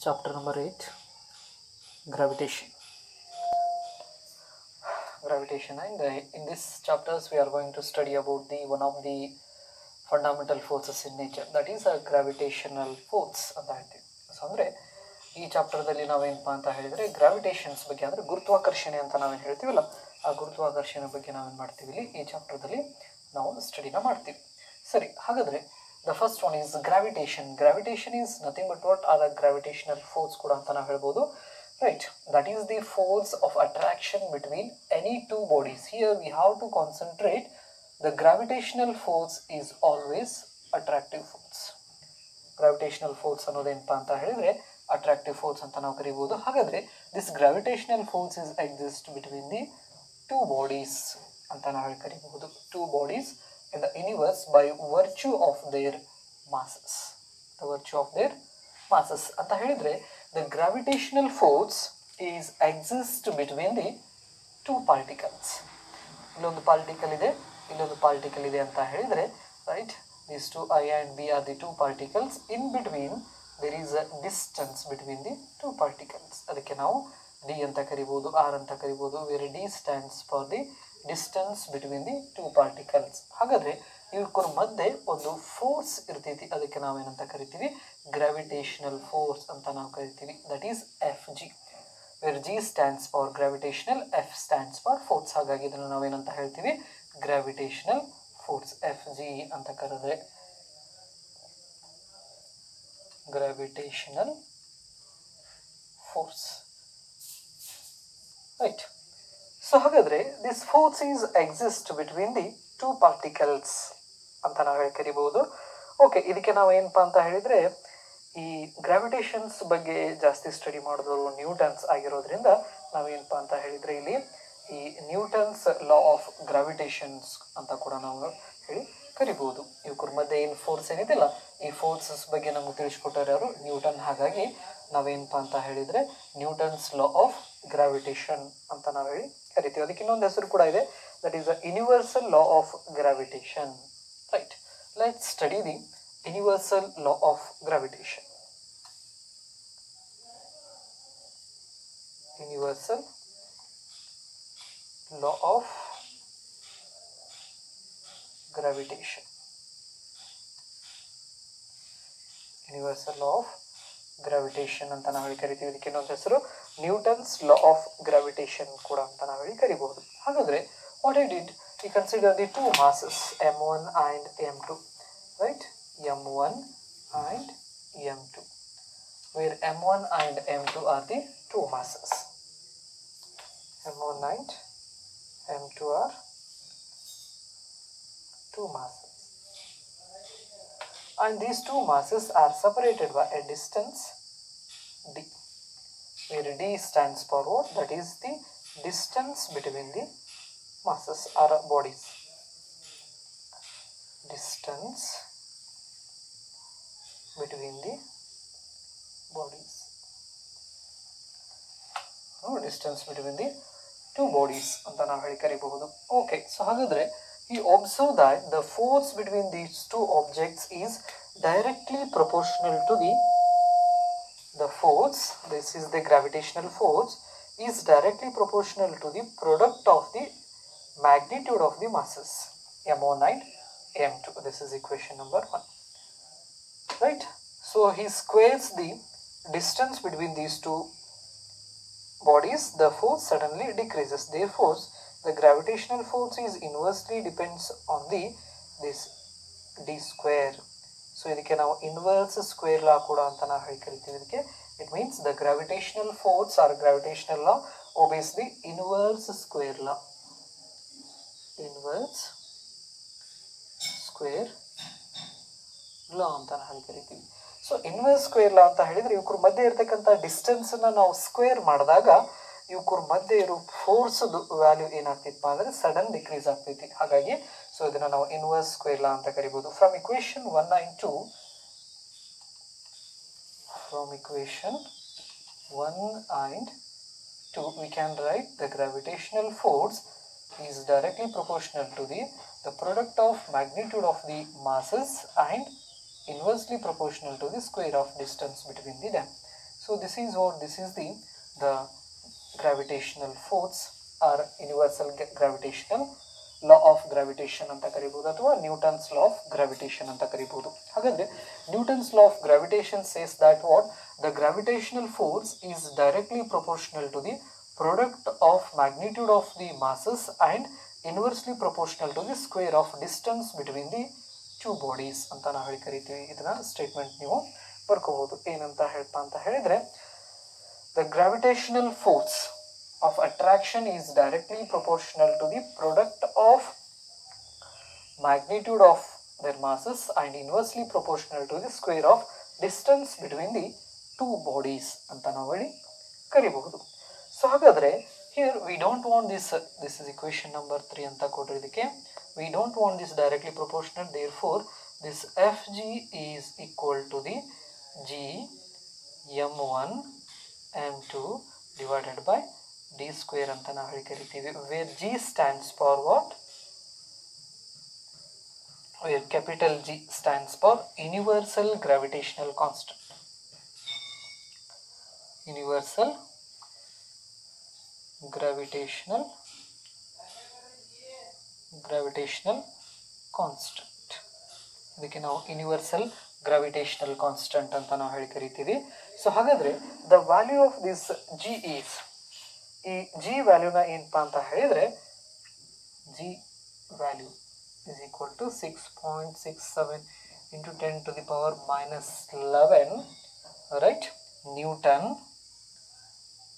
Chapter number 8, Gravitation. Gravitation, and in this chapters we are going to study about the one of the fundamental forces in nature, that is a gravitational force ಅಂತ ಹೇಳ್ತೀವಿ. So ಅಂದರೆ ಈ ಚಾಪ್ಟರ್ದಲ್ಲಿ ನಾವೇನಪ್ಪ ಅಂತ ಹೇಳಿದರೆ ಗ್ರಾವಿಟೇಷನ್ಸ್ ಬಗ್ಗೆ, ಅಂದರೆ ಗುರುತ್ವಾಕರ್ಷಣೆ ಅಂತ ನಾವೇನು ಹೇಳ್ತೀವಲ್ಲ, ಆ ಗುರುತ್ವಾಕರ್ಷಣೆ ಬಗ್ಗೆ ನಾವೇನು ಮಾಡ್ತೀವಿ ಇಲ್ಲಿ ಈ ಚಾಪ್ಟರ್ದಲ್ಲಿ ನಾವು ಸ್ಟಡಿನ ಮಾಡ್ತೀವಿ. ಸರಿ, ಹಾಗಾದರೆ the first one is gravitation. Gravitation is nothing but what are gravitational force ಕೂಡ ಅಂತ ನಾವು ಹೇಳ್ಬೋದು. Right, that is the force of attraction between any two bodies. Here we have to concentrate. The gravitational force is always attractive force. Gravitational force ಅನ್ನೋದೇನಪ್ಪ ಅಂತ ಹೇಳಿದ್ರೆ attractive force ಅಂತ ನಾವು ಕರೀಬಹುದು. ಹಾಗಾದ್ರೆ this gravitational force is exist between the two bodies ಅಂತ ನಾವು ಕರೀಬಹುದು. Two bodies in the universe by virtue of their masses. The virtue of their masses ಅಂತ ಹೇಳಿದ್ರೆ the gravitational force is exist between the two particles. ಇಲ್ಲೊಂದು particle ಇದೆ, ಇಲ್ಲೊಂದು particle ಇದೆ ಅಂತ ಹೇಳಿದ್ರೆ, right, these two I and B are the two particles. In between there is a distance between the two particles. ಅದಕ್ಕೆ ನಾವು D ಅಂತ ಕರಿಬಹುದು, R ಅಂತ ಕರಿಬಹುದು, where D stands for the distance between the two particles. ಹಾಗಾದ್ರೆ ಇವಕ್ಕರ ಮಧ್ಯೆ ಒಂದು force ಇರ್ತೈತಿ, ಅದಕ್ಕೆ ನಾವೇನಂತ ಕರಿತೀವಿ, ಗ್ರಾವಿಟೇಷನಲ್ ಫೋರ್ಸ್ ಅಂತ ನಾವು ಕರಿತೀವಿ. That is FG, where G stands for gravitational, F stands for force. ಹಾಗಾಗಿ ಇದನ್ನು ನಾವೇನಂತ ಹೇಳ್ತೀವಿ, ಗ್ರಾವಿಟೇಷನಲ್ ಫೋರ್ಸ್, FG ಅಂತ ಕರೆದ್ರೆ ಗ್ರಾವಿಟೇಷನಲ್ ಫೋರ್ಸ್. ರೈಟ್. ಸೊ ಹಾಗಾದ್ರೆ this force is exist between the two particles ಅಂತ ನಾವು ಕರಿಬಹುದು. ಓಕೆ, ಇದಕ್ಕೆ ನಾವು ಏನಪ್ಪಾ ಅಂತ ಹೇಳಿದ್ರೆ, ಈ ಗ್ರಾವಿಟೇಷನ್ಸ್ ಬಗ್ಗೆ ಜಾಸ್ತಿ ಸ್ಟಡಿ ಮಾಡಿದವರು ನ್ಯೂಟನ್ಸ್ ಆಗಿರೋದ್ರಿಂದ ನಾವೇನಪ್ಪಾ ಅಂತ ಹೇಳಿದ್ರೆ ಇಲ್ಲಿ ಈ ನ್ಯೂಟನ್ಸ್ ಲಾ ಆಫ್ ಗ್ರಾವಿಟೇಷನ್ಸ್ ಅಂತ ಕೂಡ ನಾವು ಹೇಳಿ ಕರಿಬಹುದು. ಇವಕ್ಕರ ಮಧ್ಯೆ ಏನು ಫೋರ್ಸ್ ಏನಿದೆಯಲ್ಲ, ಈ ಫೋರ್ಸಸ್ ಬಗ್ಗೆ ನಮ್ಗೆ ತಿಳಿಸ್ಕೊಟ್ಟವ್ರು ಯಾರು, ನ್ಯೂಟನ್. ಹಾಗಾಗಿ ನಾವೇನಪ್ಪಾ ಅಂತ ಹೇಳಿದ್ರೆ ನ್ಯೂಟನ್ಸ್ ಲಾ ಆಫ್ ಗ್ರಾವಿಟೇಷನ್ ಅಂತ ನಾವು ಹೇಳಿ ಕರಿತೀವಿ. ಅದಕ್ಕೆ ಇನ್ನೊಂದು ಹೆಸರು ಕೂಡ ಇದೆ, that is the universal law of gravitation. Right, let's study the universal law of gravitation. Universal law of gravitation. Universal law of gravitation ಅಂತ ನಾವು ಹೇಳಿ ಕರಿತೀವಿ. ಇದಕ್ಕೆ ಇನ್ನೊಂದು ಹೆಸರು ನ್ಯೂಟನ್ಸ್ ಲಾ ಆಫ್ ಗ್ರಾವಿಟೇಷನ್ ಕೂಡ ಅಂತ ನಾವು ಹೇಳಿ ಕರಿಬಹುದು. ಹಾಗಾದ್ರೆ what I did, we consider the two masses m1 and m2, right, m1 and m2, where m1 and m2 are the two masses. m1 and m2 are two masses, and these two masses are separated by a distance d, where d stands for what, that is the distance between the masses or bodies. Distance between the bodies. Distance between the two bodies ಅಂತ ನಾವು ಹೇಳಿ ಕರಿಬಹುದು. Okay, so ಹಾಗಾದ್ರೆ you observe that the force between these two objects is directly proportional to the force, this is the gravitational force, is directly proportional to the product of the magnitude of the masses m1 and m2. This is equation number 1. Right, so he squares the distance between these two bodies, the force suddenly decreases. Therefore the gravitational force is inversely depends on this d square. So ಇದಕ್ಕೆ ನಾವು inverse square law ಕೂಡ ಅಂತ ನಾವು ಹೇಳಿ ಕರಿತೀವಿ. ಇದಕ್ಕೆ it means the gravitational force or gravitational law obeys the inverse square law. Inverse square law ಅಂತ ನಾವು ಕರಿತೀವಿ. ಸೊ ಇನ್ವರ್ಸ್ ಸ್ಕ್ವೇರ್ ಲಾ ಅಂತ ಹೇಳಿದ್ರೆ ಇವಕ್ಕರ ಮಧ್ಯೆ ಇರತಕ್ಕಂಥ ಡಿಸ್ಟೆನ್ಸ್ ನಾವು ಸ್ಕ್ವೇರ್ ಮಾಡಿದಾಗ ಇವಕ್ಕರ ಮಧ್ಯೆ ಇರೋ ಫೋರ್ಸ್ ವ್ಯಾಲ್ಯೂ ಏನಾಗ್ತಿತ್ತು ಅಂದ್ರೆ ಸಡನ್ ಡಿಕ್ರೀಸ್ ಆಗ್ತೈತಿ. ಹಾಗಾಗಿ ಸೊ ಇದನ್ನ ನಾವು ಇನ್ವರ್ಸ್ ಸ್ಕ್ವೇರ್ ಲಾ ಅಂತ ಕರಿಬಹುದು. From equation 1 and 2, from equation 1 and 2 we can write the gravitational force is directly proportional to the product of magnitude of the masses and inversely proportional to the square of distance between them. So this is what, this is the gravitational force or universal gravitational law of gravitation ಅಂತ ಕರೀಬಹುದು, ಅಥವಾ Newton's law of gravitation ಅಂತ ಕರೀಬಹುದು. ಹಾಗಾದ್ರೆ Newton's law of gravitation says that what, the gravitational force is directly proportional to the product of magnitude of the masses and inversely proportional to the square of distance between the two bodies ಅಂತ ನಾವು ಹೇಳಿ ಕರಿತೀವಿ. ಇದನ್ನ statement ನೀವು ಬರ್ಕೋಬಹುದು. ಏನಂತ ಹೇಳ್ತಾ ಅಂತ ಹೇಳಿದ್ರೆ, the gravitational force of attraction is directly proportional to the product of magnitude of their masses and inversely proportional to the square of distance between the two bodies ಅಂತ ನಾವು ಹೇಳಿ ಕರಿಬಹುದು. ಸೊ ಹಾಗಾದ್ರೆ here we don't want this is equation number 3 ಅಂತ ಕೊಟ್ಟಿದ್ದಕ್ಕೆ, we don't want this directly proportional, therefore this Fg is equal to the G m1 m2 divided by d square ಅಂತ ನಾವು ಹೇಳಿ ಕರಿತೀವಿ, where G stands for what, where capital G stands for universal gravitational constant. Universal gravitational constant, ಇದಕ್ಕೆ ನಾವು universal gravitational constant ಅಂತ ನಾವು ಹೇಳಿ ಕರಿತೀವಿ. ಸೊ ಹಾಗಾದ್ರೆ the value of this G is, ಈ ಜಿ ವ್ಯಾಲ್ಯೂನ ಏನಪ್ಪಾ ಅಂತ ಹೇಳಿದ್ರೆ, G value is equal to 6.67 into 10 to the power minus 11, right, Newton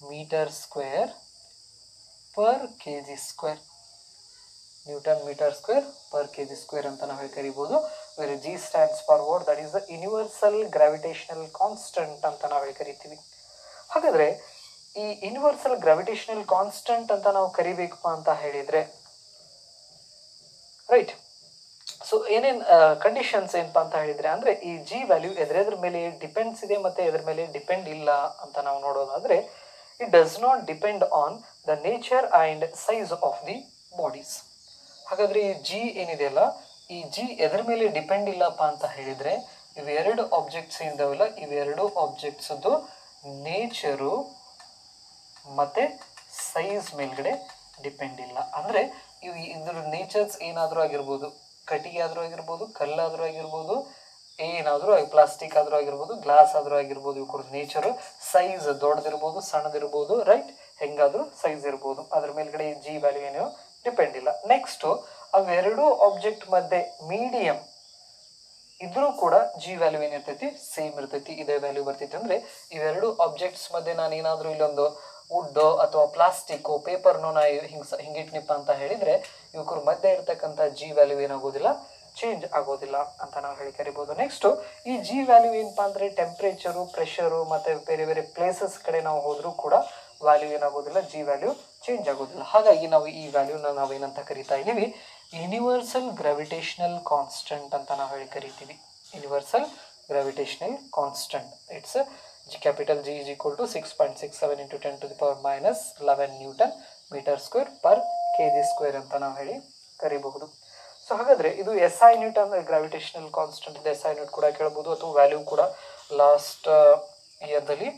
meter square per kg square, Newton meter square per kg square ಅಂತ ನಾವು ಹೇಳಿ ಕರಿಬಹುದು, where G stands for what, that is the universal gravitational constant ಅಂತ ನಾವು ಹೇಳಿ ಕರಿತೀವಿ. ಹಾಗಾದ್ರೆ ಈ ಯೂನಿವರ್ಸಲ್ ಗ್ರಾವಿಟೇಷನಲ್ ಕಾನ್ಸ್ಟೆಂಟ್ ಅಂತ ನಾವು ಕರಿಬೇಕಪ್ಪ ಅಂತ ಹೇಳಿದ್ರೆ, ರೈಟ್, ಸೊ ಏನೇನು ಕಂಡೀಷನ್ಸ್ ಏನಪ್ಪಾ ಅಂತ ಹೇಳಿದ್ರೆ, ಅಂದ್ರೆ ಈ ಜಿ ವ್ಯಾಲ್ಯೂ ಎದ್ರ ಮೇಲೆ ಡಿಪೆಂಡ್ಸ್ ಇದೆ ಮತ್ತೆ ಎದ್ರ ಮೇಲೆ ಡಿಪೆಂಡ್ ಇಲ್ಲ ಅಂತ ನಾವು ನೋಡೋದಾದ್ರೆ, it does not depend on the nature and size of the bodies. ಹಾಗಾದ್ರೆ ಈ ಜಿ ಏನಿದೆಯಲ್ಲ, ಈ ಜಿ ಎದ್ರ ಮೇಲೆ ಡಿಪೆಂಡ್ ಇಲ್ಲಪ್ಪ ಅಂತ ಹೇಳಿದ್ರೆ, ಇವೆರಡು ಆಬ್ಜೆಕ್ಟ್ಸ್ ಇದಾವಲ್ಲ, ಇವೆರಡು ಆಬ್ಜೆಕ್ಟ್ಸ್ ನೇಚರು ಮತ್ತೆ ಸೈಜ್ ಮೇಲ್ಗಡೆ ಡಿಪೆಂಡ್ ಇಲ್ಲ. ಅಂದ್ರೆ ಇದ್ರ ನೇಚರ್ಸ್ ಏನಾದ್ರೂ ಆಗಿರ್ಬೋದು, ಕಟ್ಟಿಗೆ ಆದ್ರೂ ಆಗಿರ್ಬೋದು, ಕಲ್ಲಾದ್ರೂ ಆಗಿರ್ಬೋದು, ಏನಾದ್ರೂ ಪ್ಲಾಸ್ಟಿಕ್ ಆದ್ರೂ ಆಗಿರ್ಬೋದು, ಗ್ಲಾಸ್ ಆದ್ರೂ ಆಗಿರ್ಬೋದು, ಇವ್ರ ನೇಚರ್ ಸೈಜ್ ದೊಡ್ಡದಿರ್ಬೋದು, ಸಣ್ಣದಿರ್ಬೋದು, ರೈಟ್, ಹೆಂಗಾದ್ರೂ ಸೈಜ್ ಇರ್ಬೋದು, ಅದ್ರ ಮೇಲ್ಗಡೆ ಜಿ ವ್ಯಾಲ್ಯೂ ಏನು ಡಿಪೆಂಡ್ ಇಲ್ಲ. ನೆಕ್ಸ್ಟ್, ಅವೆರಡು ಆಬ್ಜೆಕ್ಟ್ ಮಧ್ಯೆ ಮೀಡಿಯಂ ಇದ್ರೂ ಕೂಡ ಜಿ ವ್ಯಾಲ್ಯೂ ಏನಿರ್ತೈತಿ, ಸೇಮ್ ಇರ್ತೈತಿ, ಇದೇ ವ್ಯಾಲ್ಯೂ ಬರ್ತೈತಿ. ಅಂದ್ರೆ ಇವೆರಡು ಆಬ್ಜೆಕ್ಟ್ಸ್ ಮಧ್ಯೆ ನಾನು ಏನಾದ್ರೂ ಇಲ್ಲೊಂದು ವುಡ್ ಅಥವಾ ಪ್ಲಾಸ್ಟಿಕ್ ಪೇಪರ್ನೋ ನಾ ಹಿಂಗಿಟ್ನಿಪ್ಪ ಅಂತ ಹೇಳಿದ್ರೆ, ಇವ್ರ ಮಧ್ಯೆ ಇರ್ತಕ್ಕಂಥ ಜಿ ವ್ಯಾಲ್ಯೂ ಏನಾಗೋದಿಲ್ಲ, ಚೇಂಜ್ ಆಗೋದಿಲ್ಲ ಅಂತ ನಾವು ಹೇಳಿ ಕರಿಬಹುದು. ನೆಕ್ಸ್ಟ್, ಈ ಜಿ ವ್ಯಾಲ್ಯೂ ಏನಪ್ಪಾ ಅಂದ್ರೆ ಟೆಂಪರೇಚರು, ಪ್ರೆಷರು ಮತ್ತೆ ಬೇರೆ ಬೇರೆ ಪ್ಲೇಸಸ್ ಕಡೆ ನಾವು ಹೋದ್ರೂ ಕೂಡ ವ್ಯಾಲ್ಯೂ ಏನಾಗೋದಿಲ್ಲ, ಜಿ ವ್ಯಾಲ್ಯೂ ಚೇಂಜ್ ಆಗೋದಿಲ್ಲ. ಹಾಗಾಗಿ ನಾವು ಈ ವ್ಯಾಲ್ಯೂನ ನಾವೇನಂತ ಕರಿತಾ ಇದೀವಿ, ಯೂನಿವರ್ಸಲ್ ಗ್ರಾವಿಟೇಷನಲ್ ಕಾನ್ಸ್ಟೆಂಟ್ ಅಂತ ನಾವು ಹೇಳಿ ಕರಿತೀವಿ. Universal gravitational constant, it's G capital G is equal to 6.67 into 10 to the power minus 11 Newton meter square per kg square ಅಂತ ನಾವು ಹೇಳಿ ಕರಿಬಹುದು. ಸೊ ಹಾಗಾದ್ರೆ ಇದು SI ಯೂನಿಟ್ ಅಂದ್ರೆ ಗ್ರಾವಿಟೇಷನಲ್ ಕಾನ್ಸ್ಟೆಂಟ್ ಇದೆ, SI ಯೂನಿಟ್ ಕೂಡ ಕೇಳಬಹುದು, ಅಥವಾ ವ್ಯಾಲ್ಯೂ ಕೂಡ ಲಾಸ್ಟ್ ಇಯರ್ದಲ್ಲಿ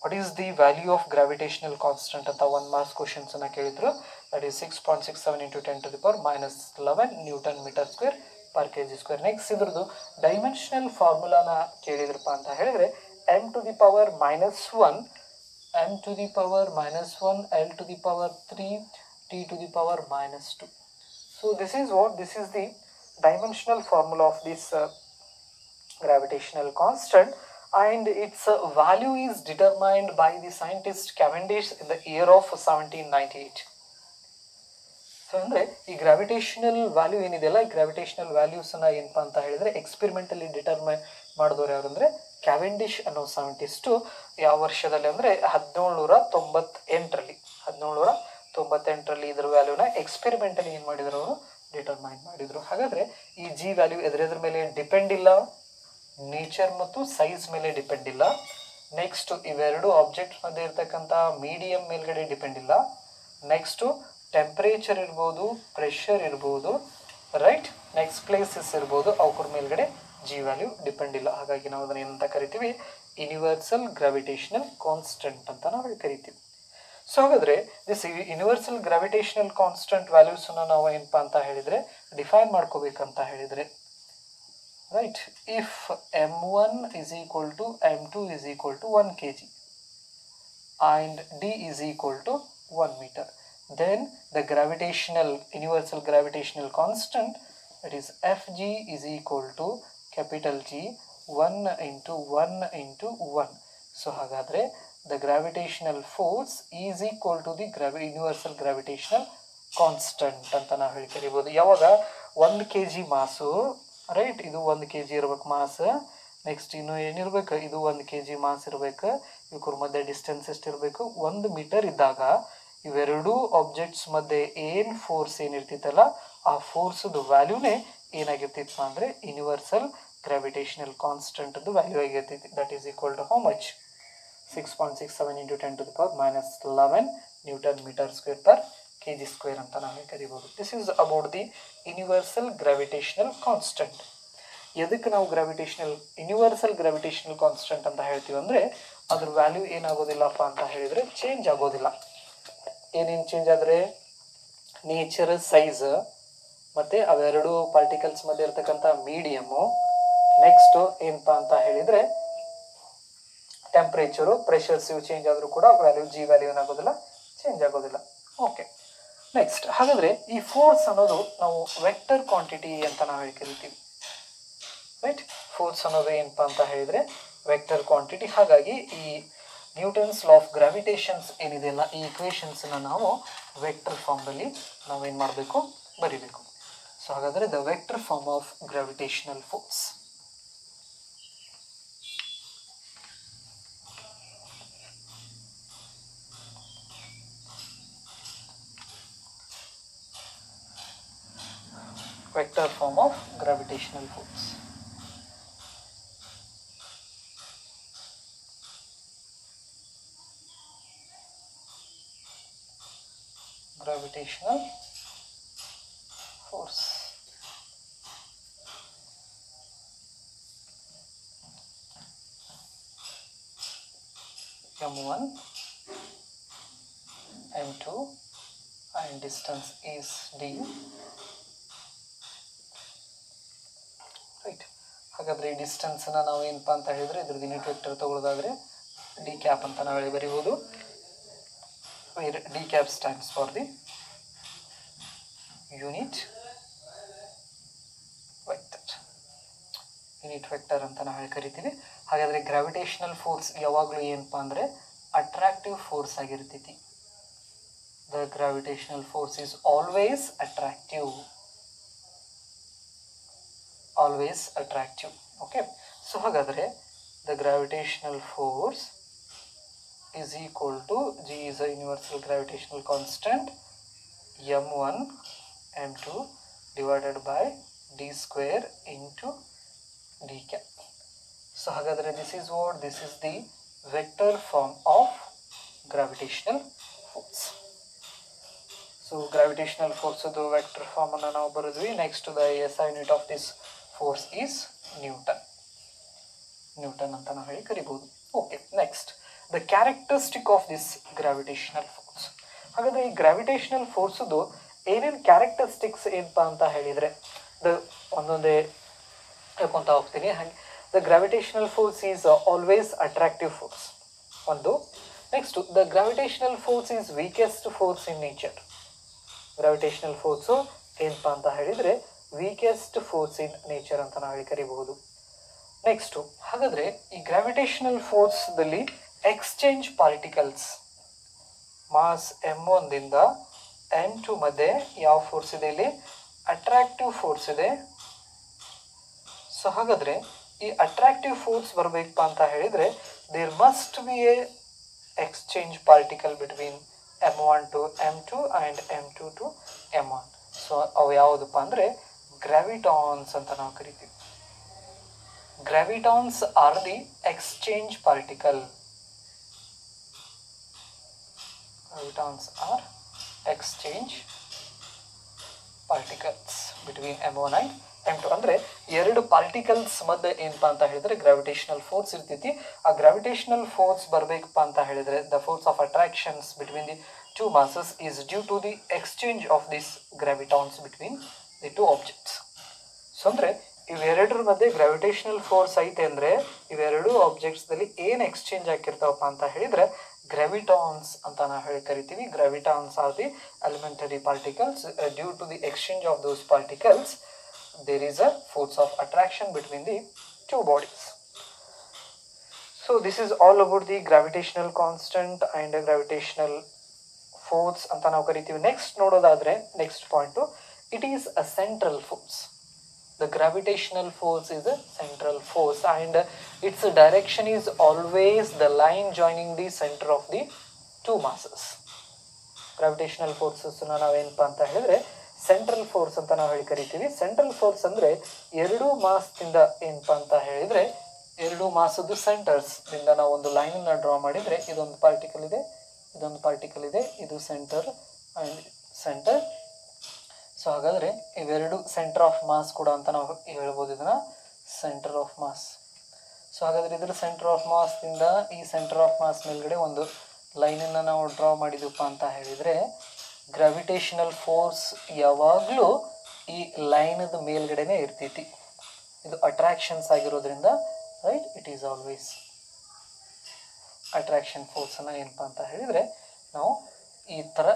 what is the value of gravitational constant ಅಂತ 1 ಮಾರ್ಕ್ಸ್ ಕ್ವಶನ್ಸ್ ಅನ್ನ ಕೇಳಿದ್ರು. That is 6.67 into 10 to the power minus 11 Newton meter square per kg square. Next ಇದ್ರದ್ದು ಡೈಮೆನ್ಷನಲ್ ಫಾರ್ಮುಲಾನ ಕೇಳಿದ್ರಪ್ಪ ಅಂತ ಹೇಳಿದ್ರೆ, m to the power minus 1, m to the power minus 1, l to the power 3, t to the power minus 2. So this is what, this is the dimensional formula of this gravitational constant, and its value is determined by the scientist Cavendish in the year of 1798. So ಅಂದರೆ ಈ gravitational value ಏನಿದೆಯಲ್ಲ, ಈ gravitational ವ್ಯಾಲ್ಯೂಸನ್ನ ಏನಪ್ಪ ಅಂತ ಹೇಳಿದ್ರೆ experimentally determine ಮಾಡಿದವರು ಯಾರು ಅಂದರೆ ಕ್ಯಾವೆಂಡಿಶ್ ಅನ್ನೋ ಸೈಂಟಿಸ್ಟು. ಯಾವ ವರ್ಷದಲ್ಲಿ ಅಂದರೆ 1798ರಲ್ಲಿ ಇದರ ವ್ಯಾಲ್ಯೂನ ಎಕ್ಸ್ಪೆರಿಮೆಂಟಲ್ಲಿ ಏನು ಮಾಡಿದ್ರು, ಅವರು ಡಿಟರ್ಮೈನ್ ಮಾಡಿದರು. ಹಾಗಾದರೆ ಈ ಜಿ ವ್ಯಾಲ್ಯೂ ಎದ್ರ ಮೇಲೆ ಡಿಪೆಂಡ್ ಇಲ್ಲ, ನೇಚರ್ ಮತ್ತು ಸೈಜ್ ಮೇಲೆ ಡಿಪೆಂಡ್ ಇಲ್ಲ. ನೆಕ್ಸ್ಟ್, ಇವೆರಡು ಆಬ್ಜೆಕ್ಟ್ ಮಧ್ಯೆ ಇರ್ತಕ್ಕಂಥ ಮೀಡಿಯಂ ಮೇಲ್ಗಡೆ ಡಿಪೆಂಡ್ ಇಲ್ಲ. ನೆಕ್ಸ್ಟು ಟೆಂಪರೇಚರ್ ಇರ್ಬೋದು, ಪ್ರೆಷರ್ ಇರ್ಬೋದು, ರೈಟ್, ನೆಕ್ಸ್ಟ್ ಪ್ಲೇಸಸ್ ಇರ್ಬೋದು, ಅವ್ರ ಮೇಲ್ಗಡೆ ಜಿ ವ್ಯಾಲ್ಯೂ ಡಿಪೆಂಡ್ ಇಲ್ಲ. ಹಾಗಾಗಿ ನಾವು ಅದನ್ನು ಏನಂತ ಕರಿತೀವಿ, ಯೂನಿವರ್ಸಲ್ ಗ್ರಾವಿಟೇಷನಲ್ ಕಾನ್ಸ್ಟೆಂಟ್ ಅಂತ ನಾವು ಕರಿತೀವಿ. ಸೊ ಹಾಗಾದರೆ ದಿಸ್ ಯೂನಿವರ್ಸಲ್ ಗ್ರಾವಿಟೇಷನಲ್ ಕಾನ್ಸ್ಟೆಂಟ್ ವ್ಯಾಲ್ಯೂಸನ್ನು ನಾವು ಏನಪ್ಪ ಅಂತ ಹೇಳಿದರೆ ಡಿಫೈನ್ ಮಾಡ್ಕೋಬೇಕಂತ ಹೇಳಿದರೆ, right, if m1 is equal to m2 is equal to 1 kg and d is equal to 1 meter, then the gravitational universal gravitational constant, that is Fg, is equal to capital G 1 into 1 into 1. So hagadre the gravitational force is equal to the universal gravitational constant ಅಂತ ನಾವು ಹೇಳಿ ಕರಿಬಹುದು. ಯಾವಾಗ 1 kg ಮಾಸು, right, ಇದು 1 kg ಇರ್ಬೇಕು mass. Next ಇನ್ನು ಏನಿರ್ಬೇಕು, ಇದು 1 kg mass ಇರಬೇಕು. ಇವ್ರ ಮಧ್ಯೆ ಡಿಸ್ಟೆನ್ಸ್ ಎಷ್ಟಿರಬೇಕು, 1 ಮೀಟರ್ ಇದ್ದಾಗ ಇವೆರಡೂ ಆಬ್ಜೆಕ್ಟ್ಸ್ ಮಧ್ಯೆ ಏನು ಫೋರ್ಸ್ ಏನಿರ್ತಿತ್ತಲ್ಲ, ಆ ಫೋರ್ಸ್ದು ವ್ಯಾಲ್ಯೂನೇ ಏನಾಗಿರ್ತಿತ್ತು ಅಂದರೆ ಯೂನಿವರ್ಸಲ್ ಗ್ರಾವಿಟೇಷನಲ್ ಕಾನ್ಸ್ಟೆಂಟ್ದು ವ್ಯಾಲ್ಯೂ ಆಗಿರ್ತೈತಿ. That is equal to how much, 6.67 into 10 to the power minus 11 newton metre square per kg square ಅಂತ ನಾವು ಕರಿಬಹುದು. This is about the universal gravitational constant. ಎದಕ್ಕೆ ನಾವು ಯೂನಿವರ್ಸಲ್ ಗ್ರಾವಿಟೇಷನಲ್ ಕಾನ್ಸ್ಟೆಂಟ್ ಅಂತ ಹೇಳ್ತೀವಿ ಅಂದರೆ, ಅದ್ರ ವ್ಯಾಲ್ಯೂ ಏನಾಗೋದಿಲ್ಲಪ್ಪ ಅಂತ ಹೇಳಿದರೆ ಚೇಂಜ್ ಆಗೋದಿಲ್ಲ. ಏನೇನು ಚೇಂಜ್ ಆದರೆ, ನೇಚರ್ ಸೈಜ್ ಮತ್ತು ಅವೆರಡು ಪಾರ್ಟಿಕಲ್ಸ್ ಮಧ್ಯೆ ಇರ್ತಕ್ಕಂಥ ಮೀಡಿಯಮ್ಮು, ನೆಕ್ಸ್ಟು ಏನಪ್ಪ ಅಂತ ಹೇಳಿದರೆ ಟೆಂಪ್ರೇಚರು, ಪ್ರೆಷರ್ಸ್ ಇವು ಚೇಂಜ್ ಆದರೂ ಕೂಡ ವ್ಯಾಲ್ಯೂ ಜಿ ವ್ಯಾಲ್ಯೂ ಏನಾಗೋದಿಲ್ಲ, ಚೇಂಜ್ ಆಗೋದಿಲ್ಲ. ಓಕೆ, ನೆಕ್ಸ್ಟ್ ಹಾಗಾದರೆ ಈ ಫೋರ್ಸ್ ಅನ್ನೋದು ನಾವು ವೆಕ್ಟರ್ ಕ್ವಾಂಟಿಟಿ ಅಂತ ನಾವು ಹೇಳಿ ಕರಿತೀವಿ. ರೈಟ್, ಫೋರ್ಸ್ ಅನ್ನೋದು ಏನಪ್ಪ ಅಂತ ಹೇಳಿದರೆ ವೆಕ್ಟರ್ ಕ್ವಾಂಟಿಟಿ. ಹಾಗಾಗಿ ಈ ನ್ಯೂಟನ್ಸ್ ಲಾ ಆಫ್ ಗ್ರಾವಿಟೇಷನ್ಸ್ ಏನಿದೆಯಲ್ಲ, ಈ ಇಕ್ವೇಷನ್ಸನ್ನ ನಾವು ವೆಕ್ಟರ್ ಫಾರ್ಮ್ದಲ್ಲಿ ನಾವೇನು ಮಾಡಬೇಕು, ಬರಿಬೇಕು. ಸೊ ಹಾಗಾದರೆ the vector form of gravitational force. Vector form of gravitational force. Gravitational force. M1, M2 and distance is d. Right, ಹಾಗಾದರೆ ಈ ಡಿಸ್ಟೆನ್ಸನ್ನು ನಾವು ಏನಪ್ಪ ಅಂತ ಹೇಳಿದರೆ ಇದ್ರದ್ದು ಯೂನಿಟ್ ವೆಕ್ಟರ್ ತೊಗೊಳ್ಳೋದಾದರೆ ಡಿ ಕ್ಯಾಪ್ ಅಂತ ನಾವು ಹೇಳಿ ಬರಿಬೋದು. D cap stands for the unit vector ಅಂತ ನಾವು ಹೇಳಿ ಕರಿತೀವಿ. ಹಾಗಾದರೆ ಗ್ರಾವಿಟೇಷನಲ್ ಫೋರ್ಸ್ ಯಾವಾಗಲೂ ಏನಪ್ಪ ಅಂದರೆ ಅಟ್ರಾಕ್ಟಿವ್ ಫೋರ್ಸ್ ಆಗಿರ್ತೈತಿ. The gravitational force is always attractive. Always attractive. Okay, so hagadre the gravitational force is equal to G is a universal gravitational constant, m1 m2 divided by d square into d cap. So hagadre this is what, this is the vector form of gravitational force. So gravitational force the vector form anna ನಾವು ಬರೆದ್ವಿ. next to the SI unit of this force is Newton ಅಂತ ನಾವು ಹೇಳಿ ಕರಿಬಹುದು. Okay, next the characteristic of this gravitational force. ಹಾಗಾದರೆ ಈ gravitational ಫೋರ್ಸದು ಏನೇನು characteristics ಏನಪ್ಪ ಅಂತ ಹೇಳಿದರೆ, ಒಂದೊಂದೇ ಹೇಳ್ಕೊತಾ ಹೋಗ್ತೀನಿ. ಹಾಗೆ the gravitational force is always attractive force ಒಂದು. Next the gravitational force is weakest force in nature. Gravitational force ಏನಪ್ಪ ಅಂತ ಹೇಳಿದರೆ ವೀಕೆಸ್ಟ್ ಫೋರ್ಸ್ ಇನ್ ನೇಚರ್ ಅಂತ ನಾವು ಹೇಳಿ ಕರಿಬಹುದು. ನೆಕ್ಸ್ಟು ಹಾಗಾದರೆ ಈ ಗ್ರಾವಿಟೇಷನಲ್ ಫೋರ್ಸ್ದಲ್ಲಿ ಎಕ್ಸ್ಚೇಂಜ್ ಪಾರ್ಟಿಕಲ್ಸ್ ಮಾಸ್ m1ದಿಂದ m2 ಮಧ್ಯೆ ಯಾವ ಫೋರ್ಸ್ ಇದೆ, ಇಲ್ಲಿ ಅಟ್ರಾಕ್ಟಿವ್ ಫೋರ್ಸ್ ಇದೆ. ಸೊ ಹಾಗಾದರೆ ಈ ಅಟ್ರಾಕ್ಟಿವ್ ಫೋರ್ಸ್ ಬರಬೇಕಪ್ಪ ಅಂತ ಹೇಳಿದರೆ there must be a exchange particle between m1 to m2 and m2 to m1. So ಅವು ಯಾವುದಪ್ಪ ಅಂದರೆ ಗ್ರಾವಿಟಾನ್ಸ್ ಅಂತ ನಾವು ಕರಿತೀವಿ. Gravitons are the exchange particle. Gravitons are exchange particles between m1 and m2 ಅಂದರೆ ಎರಡು ಪಾರ್ಟಿಕಲ್ಸ್ ಮಧ್ಯೆ ಏನಪ್ಪ ಅಂತ ಹೇಳಿದ್ರೆ ಗ್ರಾವಿಟೇಷನಲ್ ಫೋರ್ಸ್ ಇರ್ತೈತಿ. ಆ ಗ್ರಾವಿಟೇಷನಲ್ ಫೋರ್ಸ್ ಬರಬೇಕಪ್ಪ ಅಂತ ಹೇಳಿದ್ರೆ the force of attractions between the two masses is due to the exchange of this gravitons between the two objects. So ಅಂದರೆ ಇವೆರಡರ ಮಧ್ಯೆ ಗ್ರಾವಿಟೇಷನಲ್ ಫೋರ್ಸ್ ಐತೆ ಅಂದರೆ ಇವೆರಡು ಆಬ್ಜೆಕ್ಟ್ಸ್ದಲ್ಲಿ ಏನು ಎಕ್ಸ್ಚೇಂಜ್ ಆಗಿರ್ತಾವಪ್ಪ ಅಂತ ಹೇಳಿದರೆ ಗ್ರಾವಿಟಾನ್ಸ್ ಅಂತ ನಾವು ಹೇಳಿ ಕರಿತೀವಿ. Gravitons are the elementary particles. Due to the exchange of those particles there is a force of attraction between the two bodies. So this is all about the gravitational constant and gravitational force anta ನಾವು ಕರಿತೀವಿ. Next ನೋಡೋದಾದ್ರೆ next point, it is a central force. The gravitational force is a central force and its direction is always the line joining the center of the two masses. Gravitational forces ನಾವೇನಪ್ಪ ಅಂತ ಹೇಳಿದ್ರೆ central force ಅಂತ ನಾವು ಹೇಳಿ ಕರಿತೀವಿ. Central force ಅಂದರೆ ಎರಡು ಮಾಸ್ದಿಂದ ಏನಪ್ಪ ಅಂತ ಹೇಳಿದರೆ ಎರಡು ಮಾಸದ್ದು ಸೆಂಟರ್ಸ್ದಿಂದ ನಾವು ಒಂದು ಲೈನನ್ನು ಡ್ರಾ ಮಾಡಿದರೆ ಇದೊಂದು ಪಾರ್ಟಿಕಲ್ ಇದೆ, ಇದೊಂದು ಪಾರ್ಟಿಕಲ್ ಇದೆ, ಇದು ಸೆಂಟರ್ ಆ್ಯಂಡ್ ಸೆಂಟರ್. ಸೊ ಹಾಗಾದರೆ ಇವೆರಡು ಸೆಂಟರ್ ಆಫ್ ಮಾಸ್ ಕೂಡ ಅಂತ ನಾವು ಹೇಳ್ಬೋದು, ಇದನ್ನು ಸೆಂಟರ್ ಆಫ್ ಮಾಸ್. ಸೊ ಹಾಗಾದರೆ ಇದರ ಸೆಂಟರ್ ಆಫ್ ಮಾಸ್ದಿಂದ ಈ ಸೆಂಟರ್ ಆಫ್ ಮಾಸ್ ಮೇಲ್ಗಡೆ ಒಂದು ಲೈನನ್ನು ನಾವು ಡ್ರಾ ಮಾಡಿದಪ್ಪ ಅಂತ ಹೇಳಿದರೆ ಗ್ರಾವಿಟೇಷನಲ್ ಫೋರ್ಸ್ ಯಾವಾಗಲೂ ಈ ಲೈನದ ಮೇಲ್ಗಡೆನೇ ಇರ್ತೈತಿ. ಇದು ಅಟ್ರಾಕ್ಷನ್ಸ್ ಆಗಿರೋದ್ರಿಂದ right, it is always attraction ಫೋರ್ಸನ್ನು ಏನಪ್ಪ ಅಂತ ಹೇಳಿದರೆ ನಾವು ಈ ಥರ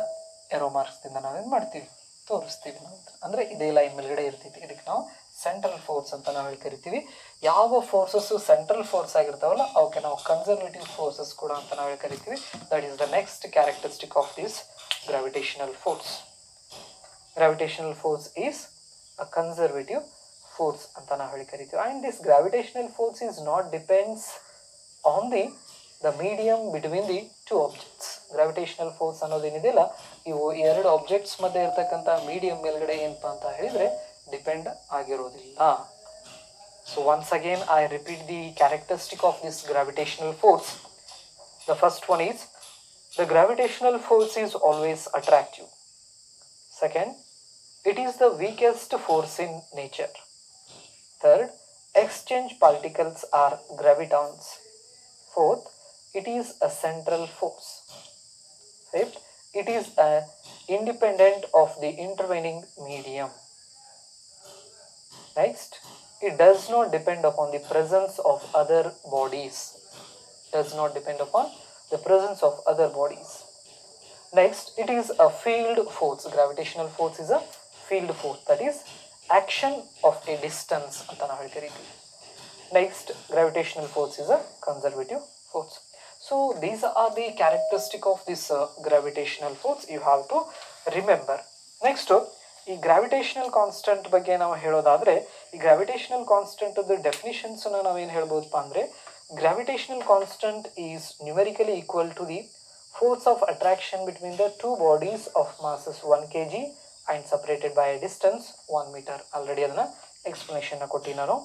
ಎರೋ ಮಾರ್ಕ್ಸ್ದಿಂದ ನಾವೇನು ಮಾಡ್ತೀವಿ, ತೋರಿಸ್ತೀವಿ ನಾವು. ಅಂದರೆ ಇದೇ ಲೈನ್ ಮೇಲ್ಗಡೆ ಇರ್ತೈತಿ. ಇದಕ್ಕೆ ನಾವು ಸೆಂಟ್ರಲ್ ಫೋರ್ಸ್ ಅಂತ ನಾವು ಹೇಳಿ ಕರಿತೀವಿ. ಯಾವ ಫೋರ್ಸಸ್ಸು ಸೆಂಟ್ರಲ್ ಫೋರ್ಸ್ ಆಗಿರ್ತಾವಲ್ಲ ಅವಕ್ಕೆ ನಾವು ಕನ್ಸರ್ವೇಟಿವ್ ಫೋರ್ಸಸ್ ಕೂಡ ಅಂತ ನಾವು ಹೇಳಿ ಕರಿತೀವಿ. That is the next characteristic of this gravitational force. Gravitational force is a conservative force anta na heli kariತೀವಿ. And this gravitational force is not depends on the medium between the two objects. Gravitational force ಅನ್ನೋದೇನಿದೆಯಲ್ಲ ಇವು ಎರಡು objects ಮಧ್ಯೆ ಇರತಕ್ಕಂಥ medium ಮೇಲ್ಗಡೆ ಏನಪ್ಪ ಅಂತ ಹೇಳಿದರೆ depend ಆಗಿರೋದಿಲ್ಲ. So once again I repeat the characteristic of this gravitational force. The first one is the gravitational force is always attractive. Second, it is the weakest force in nature. Third, exchange particles are gravitons. Fourth, it is a central force. Fifth, it is independent of the intervening medium. Next, it does not depend upon the presence of other bodies. Does not depend upon the presence of other bodies. Next, it is a field force. Gravitational force is a field force, that is action of a distance anta ನಾವು ಹೇಳ್ತೀವಿ. Next, gravitational force is a conservative force. So these are the characteristic of this gravitational force you have to remember. Next, ಈ gravitational constant ಬಗ್ಗೆ ನಾವು ಹೇಳೋದಾದರೆ ಈ gravitational ಕಾನ್ಸ್ಟೆಂಟ್ದು ಡೆಫಿನಿಷನ್ಸನ್ನು ನಾವೇನು ಹೇಳ್ಬೋದಪ್ಪ ಅಂದರೆ gravitational constant is numerically equal to the force of attraction between the two bodies of masses 1 kg and separated by a distance 1 meter. Already adana explanation na kotti nanu.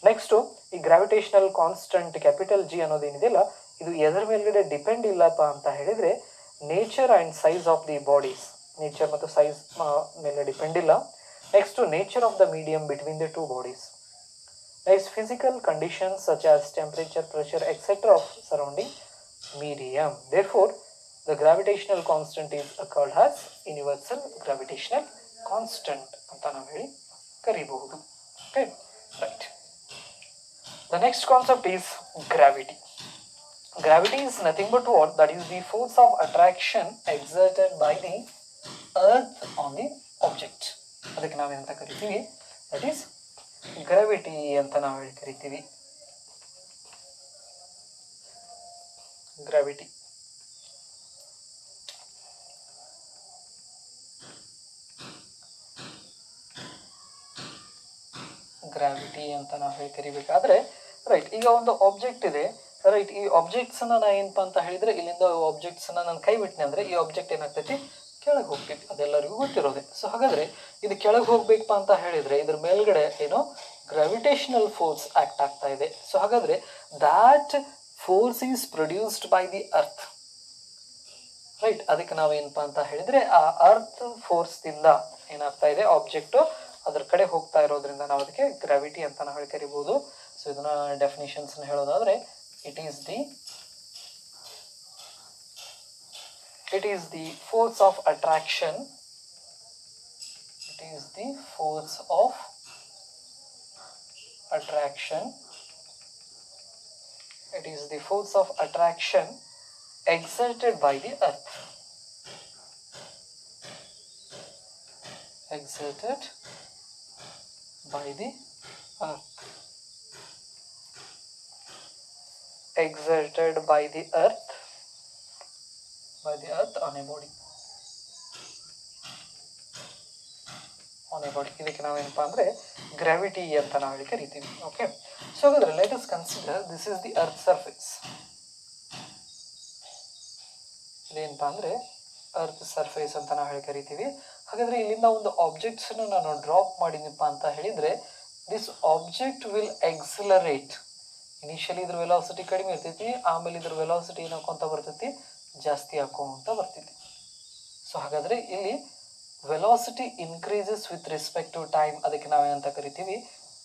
Next, ಈ gravitational constant capital G ಅನ್ನೋದೇನಿದೆಯಲ್ಲ ಇದು ಎದರ ಮೇಲ್ಗಡೆ depend ಇಲ್ಲಪ್ಪ ಅಂತ ಹೇಳಿದರೆ nature and size of the bodies, nature ಮತ್ತು size ಮೇಲೆ depend ಇಲ್ಲ. Next, nature of the medium between the two bodies. Next, physical conditions such as temperature, pressure, etc. of surrounding medium. Therefore, the gravitational constant is called as universal gravitational constant anta ನಾವು ಹೇಳಿ ಕರಿಬಹುದು. Okay, right. The next concept is gravity. Gravity is nothing but what? That is the force of attraction exerted by the earth on the object. ಅದಕ್ಕೆ ನಾವೇನಂತ ಕರಿತೀವಿ? That is gravity ಅಂತ ನಾವು ಹೇಳಿ ಕರಿತೀವಿ. ಗ್ರಾವಿಟಿ ಗ್ರಾವಿಟಿ ಅಂತ ನಾವು ಹೇಳಿ ಕರಿಬೇಕಾದ್ರೆ ರೈಟ್, ಈಗ ಒಂದು ಆಬ್ಜೆಕ್ಟ್ ಇದೆ ರೈಟ್. ಈ ಆಬ್ಜೆಕ್ಟ್ಸನ್ನು ನಾ ಏನಪ್ಪ ಅಂತ ಹೇಳಿದರೆ ಇಲ್ಲಿಂದ ಆಬ್ಜೆಕ್ಟ್ಸನ್ನು ನಾನು ಕೈ ಬಿಟ್ಟನೆ ಅಂದರೆ ಈ ಆಬ್ಜೆಕ್ಟ್ ಏನಾಗ್ತೈತಿ, ಕೆಳಗೆ ಹೋಗ್ತೈತಿ. ಅದೆಲ್ಲರಿಗೂ ಗೊತ್ತಿರೋದೆ. ಸೊ ಹಾಗಾದರೆ ಇದು ಕೆಳಗೆ ಹೋಗ್ಬೇಕಪ್ಪ ಅಂತ ಹೇಳಿದರೆ ಇದ್ರ ಮೇಲ್ಗಡೆ ಏನೋ ಗ್ರಾವಿಟೇಷನಲ್ ಫೋರ್ಸ್ ಆ್ಯಕ್ಟ್ ಆಗ್ತಾ ಇದೆ. ಸೊ ಹಾಗಾದರೆ that force is produced by the earth right. ಅದಕ್ಕೆ ನಾವೇನಪ್ಪ ಅಂತ ಹೇಳಿದರೆ ಆ ಅರ್ತ್ ಫೋರ್ಸ್ದಿಂದ ಏನಾಗ್ತಾ ಇದೆ, ಆಬ್ಜೆಕ್ಟು ಅದರ ಕಡೆ ಹೋಗ್ತಾ ಇರೋದ್ರಿಂದ ನಾವು ಅದಕ್ಕೆ ಗ್ರಾವಿಟಿ ಅಂತ ನಾವು ಹೇಳಿ ಕರಿಬಹುದು. ಸೊ ಇದನ್ನ ಡೆಫಿನಿಷನ್ಸ್ ಹೇಳೋದಾದ್ರೆ it is the force of attraction. It is the force of attraction. It is the force of attraction exerted by the earth. Exerted by the earth. Exerted by the earth. By the earth on a body. ಇದಕ್ಕೆ ನಾವೇನಪ್ಪ ಅಂದರೆ gravity ಅಂತ ನಾವು ಹೇಳಿ ಕರಿತೀವಿ. Okay, so ಹಾಗಾದ್ರೆ let us consider this is the earth surface. ಇದೇನಪ್ಪ ಅಂದರೆ ಅರ್ತ್ ಸರ್ಫೇಸ್ ಅಂತ ನಾವು ಹೇಳಿ ಕರಿತೀವಿ. ಹಾಗಾದ್ರೆ ಇಲ್ಲಿಂದ ಒಂದು ಆಬ್ಜೆಕ್ಟ್ಸನ್ನು ನಾನು ಡ್ರಾಪ್ ಮಾಡಿದೀನಪ್ಪ ಅಂತ ಹೇಳಿದರೆ this object will accelerate. Initially ಇದ್ರ ವೆಲಾಸಿಟಿ ಕಡಿಮೆ ಇರ್ತೈತಿ, ಆಮೇಲೆ ಇದ್ರ ವೆಲಾಸಿಟಿ ಏನಾಕೊಂತ ಬರ್ತೈತಿ, ಜಾಸ್ತಿ ಹಾಕೋಂತ ಬರ್ತೈತಿ. ಸೊ ಹಾಗಾದರೆ ಇಲ್ಲಿ velocity increases with respect to time. ಅದಕ್ಕೆ ನಾವೇನಂತ ಕರಿತೀವಿ,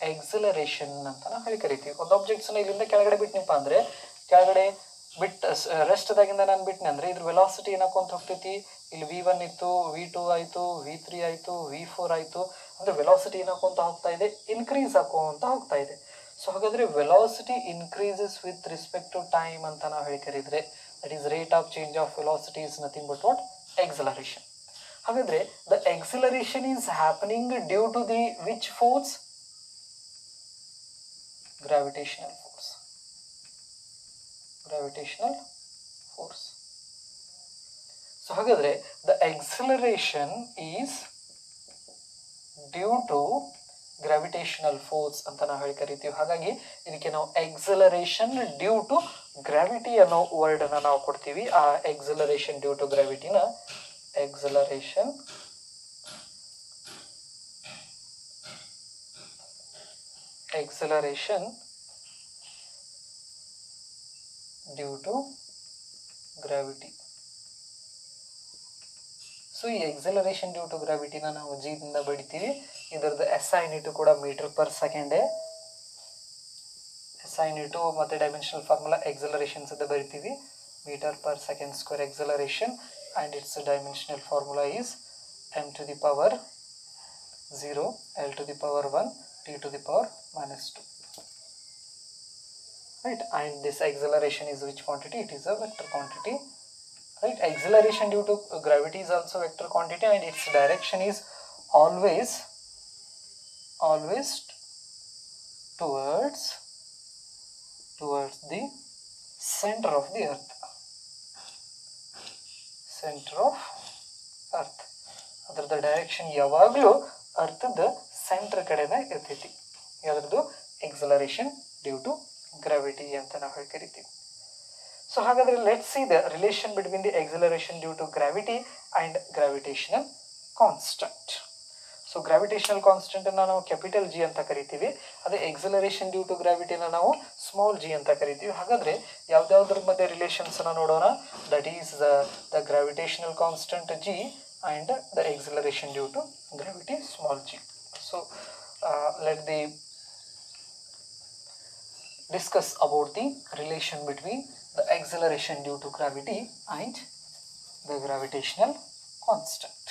ಎಕ್ಸಲರೇಷನ್ ಅಂತ ನಾವು ಹೇಳಿ ಕರಿತೀವಿ. ಒಂದು ಆಬ್ಜೆಕ್ಟ್ಸ್ನ ಇಲ್ಲಿಂದ ಕೆಳಗಡೆ ಬಿಟ್ಟನಪ್ಪ ಅಂದರೆ, ಕೆಳಗಡೆ ಬಿಟ್ಟು ರೆಸ್ಟ್ದಾಗಿಂದ ನಾನು ಬಿಟ್ಟನೆ ಅಂದರೆ ಇದ್ರ ವೆಲಾಸಿಟಿ ಏನಾಕೊಂತ ಹೋಗ್ತೈತಿ. ಇಲ್ಲಿ V1 ಇತ್ತು, V2 ಆಯಿತು, V3 ಆಯಿತು, V4 ಆಯಿತು. ಅಂದರೆ ವೆಲಾಸಿಟಿ ಏನಾಕೊಂತ ಹೋಗ್ತಾ ಇದೆ, ಇನ್ಕ್ರೀಸ್ ಹಾಕೋಂತ ಹೋಗ್ತಾ ಇದೆ. ಸೊ ಹಾಗಾದರೆ velocity increases with respect to time ಅಂತ ನಾವು ಹೇಳಿ ಕರೀದ್ರೆ that is rate of change of velocity is nothing but what, acceleration. ಹಾಗಾದರೆ the acceleration is happening due to the which force, gravitational force. Gravitational force. So ಹಾಗಾದರೆ the acceleration is due to gravitational force ಅಂತ ನಾವು ಹೇಳಿ ಕರಿತೀವಿ. ಹಾಗಾಗಿ ಇದಕ್ಕೆ ನಾವು acceleration due to gravity ಅನ್ನೋ ವರ್ಡನ್ನು ನಾವು ಕೊಡ್ತೀವಿ. ಆ ಎಕ್ಸಲರೇಷನ್ ಡ್ಯೂ ಟು ಗ್ರಾವಿಟಿನ acceleration due to gravity. So ಈ ಎಕ್ಸಲರೇಷನ್ ಡ್ಯೂ ಟು ಗ್ರಾವಿಟಿನ ನಾವು ಜಿದಿಂದ ಬಡಿತೀವಿ. ಇದರದ್ದು SI ಯೂನಿಟ್ ಕೂಡ ಮೀಟರ್ ಪರ್ ಸೆಕೆಂಡೇ. SI ಯೂನಿಟ್ ಮತ್ತು ಡೈಮೆನ್ಷನಲ್ ಫಾರ್ಮುಲಾ ಎಕ್ಸಲರೇಷನ್ಸ್ ಅಂತ ಬರಿತೀವಿ, metre per second square acceleration. And its dimensional formula is m to the power 0, l to the power 1, t to the power minus 2. Right, and this acceleration is which quantity? It is a vector quantity. Right, acceleration due to gravity is also vector quantity, and its direction is always towards the center of the earth. Centre of earth. ಅದರದ್ದು direction ಯಾವಾಗಲೂ ಅರ್ಥದ centre ಕಡೆನೇ ಇರ್ತೈತಿ. ಅದರದ್ದು acceleration due to gravity ಅಂತ ನಾವು ಹೇಳಿ ಕರಿತೀವಿ. ಸೊ ಹಾಗಾದರೆ let's see the relation between the acceleration due to gravity and gravitational constant. So gravitational ಕಾನ್ಸ್ಟೆಂಟನ್ನು ನಾವು ಕ್ಯಾಪಿಟಲ್ G ಅಂತ ಕರಿತೀವಿ. ಅದೇ ಎಕ್ಸಲರೇಷನ್ ಡ್ಯೂ ಟು ಗ್ರಾವಿಟಿನ ನಾವು ಸ್ಮಾಲ್ g ಅಂತ ಕರಿತೀವಿ. ಹಾಗಾದರೆ ಯಾವುದ್ಯಾವುದ್ರ ಮಧ್ಯೆ ರಿಲೇಷನ್ಸನ್ನು ನೋಡೋಣ. That is the gravitational constant G and the acceleration due to gravity small g. So let the discuss about the relation between the acceleration due to gravity and the gravitational constant.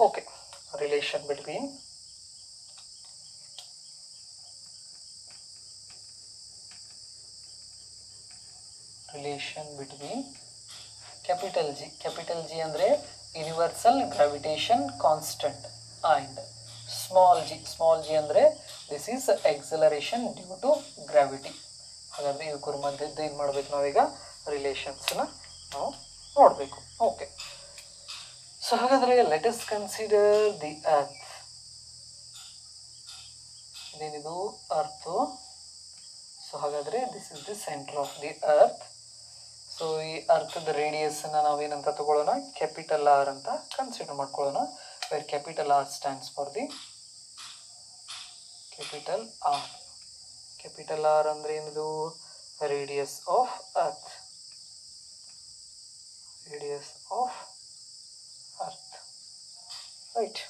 Okay, relation between capital G ಅಂದರೆ universal gravitation constant and small g ಅಂದರೆ this is acceleration due to gravity. ಹಾಗಾದರೆ ಇವಕ್ಕರ ಮಧ್ಯದ್ದು ಏನು ಮಾಡಬೇಕು, ನಾವೀಗ ರಿಲೇಷನ್ಸ್ನ ನಾವು ನೋಡಬೇಕು. ಓಕೆ, ಸೊ ಹಾಗಾದರೆ let us consider the earth. ಇದೇನಿದು ಅರ್ತು. ಸೊ ಹಾಗಾದರೆ this is the centre of the earth. So ಈ ಅರ್ಥದ ರೇಡಿಯಸ್ಸನ್ನು ನಾವೇನಂತ ತಗೊಳ್ಳೋಣ, ಕ್ಯಾಪಿಟಲ್ R ಅಂತ ಕನ್ಸಿಡರ್ ಮಾಡ್ಕೊಳ್ಳೋಣ. Where capital R stands for the capital R. Capital R ಅಂದರೆ ಏನಿದು, radius of earth. Radius of earth. Right.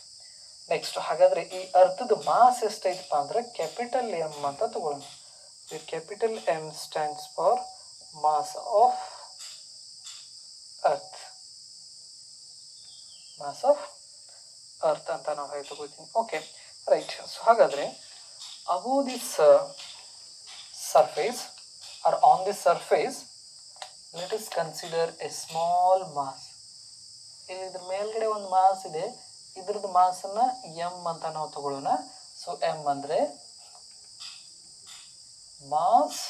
Next ಹಾಗಾದರೆ ಈ ಅರ್ಥದ ಮಾಸ್ ಎಷ್ಟೈತಪ್ಪ ಅಂದರೆ ಕ್ಯಾಪಿಟಲ್ ಎಮ್ ಅಂತ ತಗೊಳ್ಳೋಣ. Capital M stands for mass of earth. Mass of earth ಅಂತ ನಾವು ಹೇಳಿ ತಗೋತೀನಿ. Okay right. ಸೊ ಹಾಗಾದರೆ above this surface or on this surface, let us consider a small mass. ಇದ್ರ ಮೇಲ್ಗಡೆ ಒಂದು ಮಾಸ್ ಇದೆ, ಇದ್ರದ್ದು ಮಾಸನ್ನು ಎಮ್ ಅಂತ ನಾವು ತಗೊಳ್ಳೋಣ. ಸೊ ಎಮ್ ಅಂದರೆ ಮಾಸ್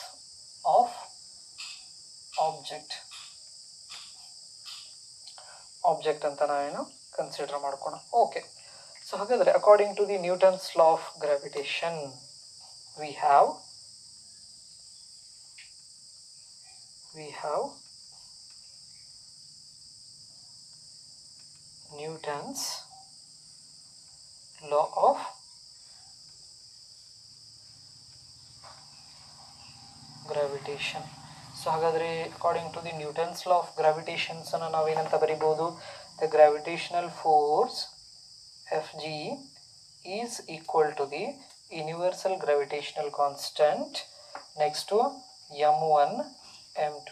ಆಫ್ ಆಬ್ಜೆಕ್ಟ್ ಅಂತ ನಾವೇನು ಕನ್ಸಿಡರ್ ಮಾಡ್ಕೋಣ. ಓಕೆ. ಸೊ ಹಾಗಾದರೆ according to the Newton's law of gravitation we have Newton's law of gravitation. So ಹಾಗಾದರೆ according to the Newton's law of ಗ್ರಾವಿಟೇಷನ್ಸನ್ನು ನಾವೇನಂತ ಬರಿಬೋದು? The gravitational force Fg is equal to the universal gravitational constant next to m1 m2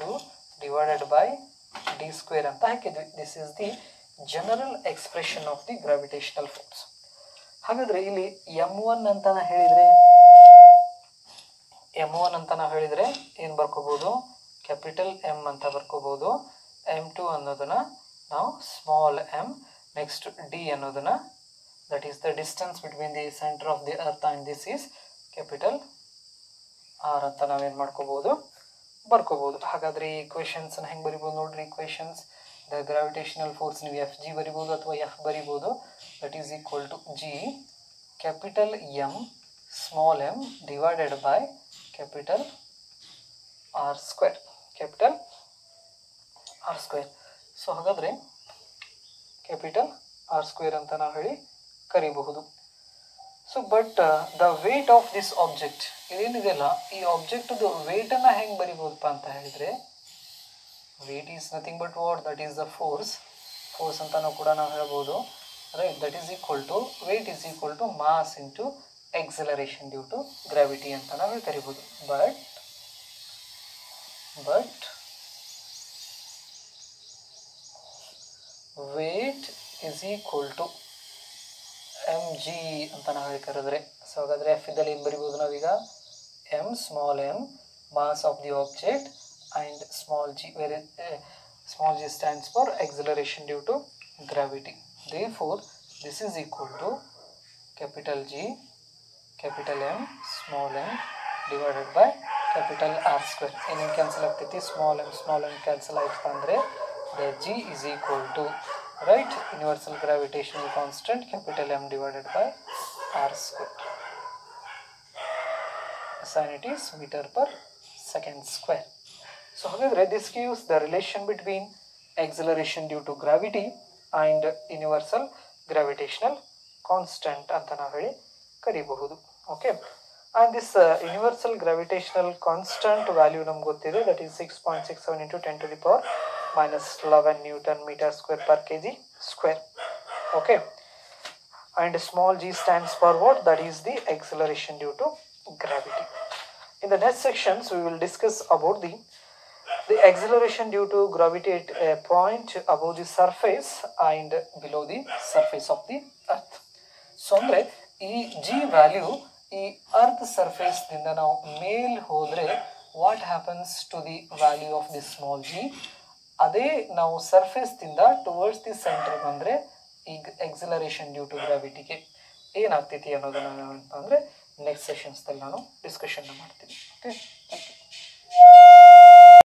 divided by d square ಅಂತ ಹಾಕಿದ್ವಿ. This is the general expression of the gravitational force. ಹಾಗಾದರೆ ಇಲ್ಲಿ m1 ಅಂತ ನಾವು ಹೇಳಿದರೆ ಏನು ಬರ್ಕೋಬೋದು? ಕ್ಯಾಪಿಟಲ್ ಎಮ್ ಅಂತ ಬರ್ಕೋಬೋದು. m2 ಅನ್ನೋದನ್ನು ನಾವು ಸ್ಮಾಲ್ ಎಮ್, ನೆಕ್ಸ್ಟ್ ಡಿ ಅನ್ನೋದನ್ನು that is the distance between the center of the earth and this is capital R ಅಂತ ನಾವೇನು ಮಾಡ್ಕೋಬೋದು? ಬರ್ಕೋಬೋದು. ಹಾಗಾದರೆ ಈ ಈಕ್ವೇಷನ್ಸನ್ನು ಹೆಂಗೆ ಬರಿಬೋದು ನೋಡ್ರಿ. ಈಕ್ವೇಷನ್ಸ್ ದ ಗ್ರಾವಿಟೇಷನಲ್ ಫೋರ್ಸ್ ನೀವು ಎಫ್ ಜಿ ಬರಿಬೋದು ಅಥವಾ ಎಫ್ ಬರಿಬೋದು. That is equal to G capital M small M divided by capital R square. ಸೊ ಹಾಗಾದರೆ ಕ್ಯಾಪಿಟಲ್ ಆರ್ ಸ್ಕ್ವೇರ್ ಅಂತ ನಾವು ಹೇಳಿ ಕರಿಬಹುದು. So but the weight of this object ಇದೇನಿದೆಯಲ್ಲ, ಈ ಆಬ್ಜೆಕ್ಟ್ದು ವೇಟನ್ನು ಹೆಂಗೆ ಬರಿಬೋದಪ್ಪ ಅಂತ ಹೇಳಿದರೆ, weight is nothing but what? That is the force ಅಂತಲೂ ಕೂಡ ನಾವು ಹೇಳ್ಬೋದು. Right. That is equal to weight is equal to mass into acceleration due to gravity ಅಂತ ನಾವು ಕರಿಬೋದು. But weight is equal to m g ಅಂತ ನಾವು ಹೇಳಿ ಕರೆದ್ರೆ. ಸೊ ಹಾಗಾದರೆ ಎಫ್ ಇದ್ದಲ್ಲಿ ಏನು ಬರಿಬೋದು ನಾವೀಗ? M small m mass of the object and small g, where small g stands for acceleration due to gravity. Therefore this is equal to capital G capital M small M divided by capital R square. ಏನೇನು cancel ಆಗ್ತೈತಿ? Small m cancel ಆಯ್ತು ಅಂದರೆ the g is equal to right universal gravitational constant capital M divided by R square. Assign it is meter per second square. So however this gives the relation between acceleration due to gravity and universal gravitational constant ಅಂತ ನಾವು ಹೇಳಿ ಕರಿಬಹುದು. Okay. and this universal gravitational constant value ನಮ್ಗೆ ಗೊತ್ತಿದೆ. that is 6.67 into 10 to the power minus 11 Newton meter square per kg square. Okay. And small g stands for what? That is the acceleration due to gravity. In the next sections we will discuss about the acceleration due to gravity at a point above the surface and below the surface of the earth. So ಅಂದರೆ ಈ g value ಈ earth surface ದಿಂದ ನಾವು ಮೇಲ್ ಹೋದರೆ what happens to the value of the small g, ಅದೇ ನಾವು ಸರ್ಫೇಸ್ದಿಂದ towards the centre ಬಂದರೆ ಈಗ ಎಕ್ಸಲರೇಷನ್ ಡ್ಯೂ ಟು ಗ್ರಾವಿಟಿಗೆ ಏನಾಗ್ತೈತಿ ಅನ್ನೋದನ್ನು ಏನಪ್ಪ ಅಂದರೆ ನೆಕ್ಸ್ಟ್ ಸೆಷನ್ಸ್ದಲ್ಲಿ ನಾನು ಡಿಸ್ಕಷನ್ನ ಮಾಡ್ತೀನಿ. ಓಕೆ.